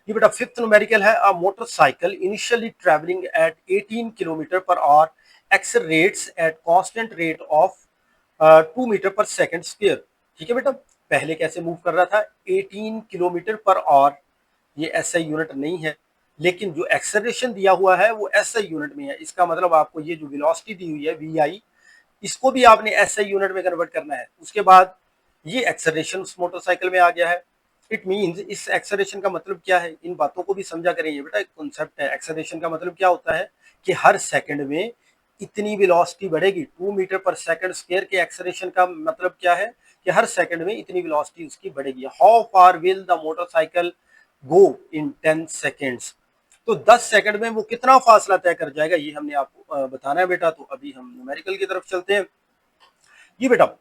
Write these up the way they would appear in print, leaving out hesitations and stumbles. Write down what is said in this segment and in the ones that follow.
ये बेटा fifth numerical है, a motorcycle initially travelling at 18 kilometre per hour accelerates at constant rate of 2 metre per second square. ठीक है बेटा, पहले कैसे मूव कर रहा था, 18 किलोमीटर पर आवर, ये एसआई यूनिट नहीं है, लेकिन जो एक्सेलरेशन दिया हुआ है वो एसआई यूनिट में है। इसका मतलब आपको ये जो वेलोसिटी दी हुई है वी आई, इसको भी आपने एसआई यूनिट में कन्वर्ट करना है। उसके बाद ये एक्सेलरेशन उस मोटरसाइकिल में आ गया है। इट मींस इस एक्सेलरेशन का मतलब क्या है, इन बातों को भी समझा करेंगे बेटा। एक कॉन्सेप्ट है, एक्सेलरेशन का मतलब क्या होता है कि हर सेकंड में इतनी वेलोसिटी बढ़ेगी। 2 मीटर पर सेकंड स्क्वायर के एक्सेलरेशन का मतलब क्या है कि हर सेकंड में इतनी वेलोसिटी उसकी बढ़ेगी। How far will the motorcycle go in 10 seconds, तो 10 सेकंड में वो कितना फासला तय कर जाएगा, ये हमने आपको बताना है बेटा। तो अभी हम न्यूमेरिकल की तरफ चलते हैं। जी बेटा,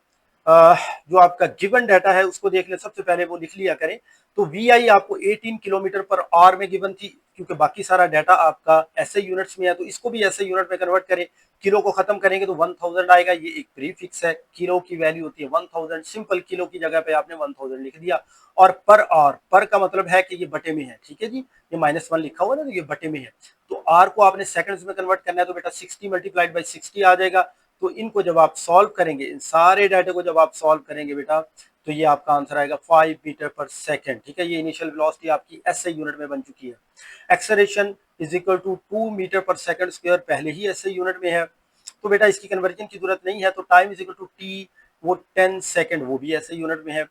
जो आपका गिवन डाटा है उसको देख ले, सबसे पहले वो लिख लिया करें। तो वी आई आपको 18 किलोमीटर पर आवर में गिवन थी, क्योंकि बाकी सारा डाटा आपका ऐसे यूनिट्स में है, तो इसको भी ऐसे यूनिट में कन्वर्ट करें। किलो को खत्म करेंगे तो 1000 आएगा, ये एक प्रीफिक्स है। किलो की वैल्यू होती है 1000, सिंपल किलो की जगह पे आपने 1000 लिख दिया। और पर आवर, पर का मतलब है कि ये बटे में है, ठीक है जी, ये -1 लिखा हुआ है ना, तो ये बटे में है। तो आर को आपने सेकंड्स में कन्वर्ट करना है, तो बेटा 60 मल्टीप्लाइड बाई 60 आ जाएगा। तो इनको जब आप सॉल्व करेंगे, इन सारे डाटा को जब आप सॉल्व करेंगे बेटा, तो ये आपका आंसर आएगा 5 मीटर पर सेकंड। ठीक है, ये इनिशियल वेलोसिटी आपकी एसआई यूनिट में बन चुकी है। Acceleration is equal to 2 metre per second square, पहले ही एसआई यूनिट में है, तो बेटा इसकी कन्वर्जन की जरूरत नहीं है। तो time is equal to T, वो 10 सेकंड, वो भी एसआई यूनिट में है।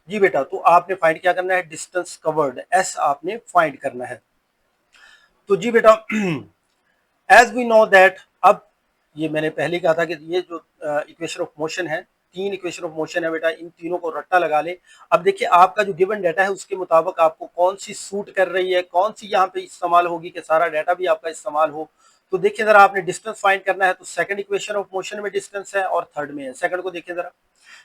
जी बेटा, तो आपने फाइंड क्या करना है, डिस्टेंस कवर्ड, एस आपने फाइंड करना है। तो जी बेटा, एज वी नो दैट, अब ये मैंने पहले कहा था कि ये जो इक्वेशन ऑफ मोशन है, 3 इक्वेशन ऑफ मोशन है बेटा, इन तीनों को रट्टा लगा ले। अब देखिए आपका जो गिवन डाटा है उसके मुताबिक आपको कौन सी सूट कर रही है, कौन सी यहाँ पे इस्तेमाल होगी कि सारा डाटा भी आपका इस्तेमाल हो। तो देखिए जरा, आपने डिस्टेंस फाइंड करना है, तो सेकंड इक्वेशन ऑफ मोशन में डिस्टेंस है और थर्ड में है। सेकंड को देखिए जरा।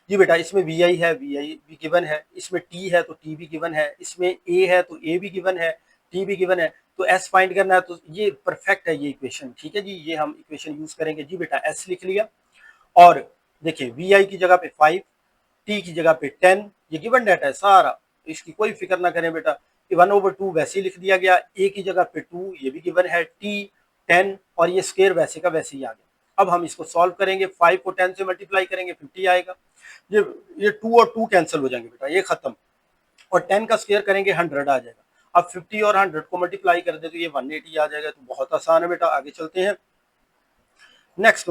जी बेटा, इसमें वी आई है, वी आई भी गिवन है, इसमें टी है तो टी भी गिवन है, इसमें ए है तो ए भी गिवन है, टी भी गिवन है। तो एस फाइंड करना है, तो ये परफेक्ट है ये इक्वेशन। ठीक है जी, ये हम इक्वेशन यूज करेंगे। जी बेटा, एस लिख लिया, और देखिए वी आई की जगह पे 5, टी की जगह पे 10, ये गिवन डाटा है सारा, इसकी कोई फिक्र ना करें बेटा। 1/2 वैसे ही लिख दिया गया, ए की जगह पे 2, ये भी गिवन है, टी 10, और ये स्क्वायर वैसे का वैसे ही आ गया। अब हम इसको सॉल्व करेंगे, 5 को 10 से मल्टीप्लाई करेंगे 50 आएगा। ये ये 2 और 2 कैंसिल हो जाएंगे बेटा, ये खत्म। और 10 का स्क्वायर करेंगे 100 आ जाएगा। अब 50 और 100 को मल्टीप्लाई कर दे तो ये 180 आ जाएगा। तो बहुत आसान है बेटा, आगे चलते हैं नेक्स्ट।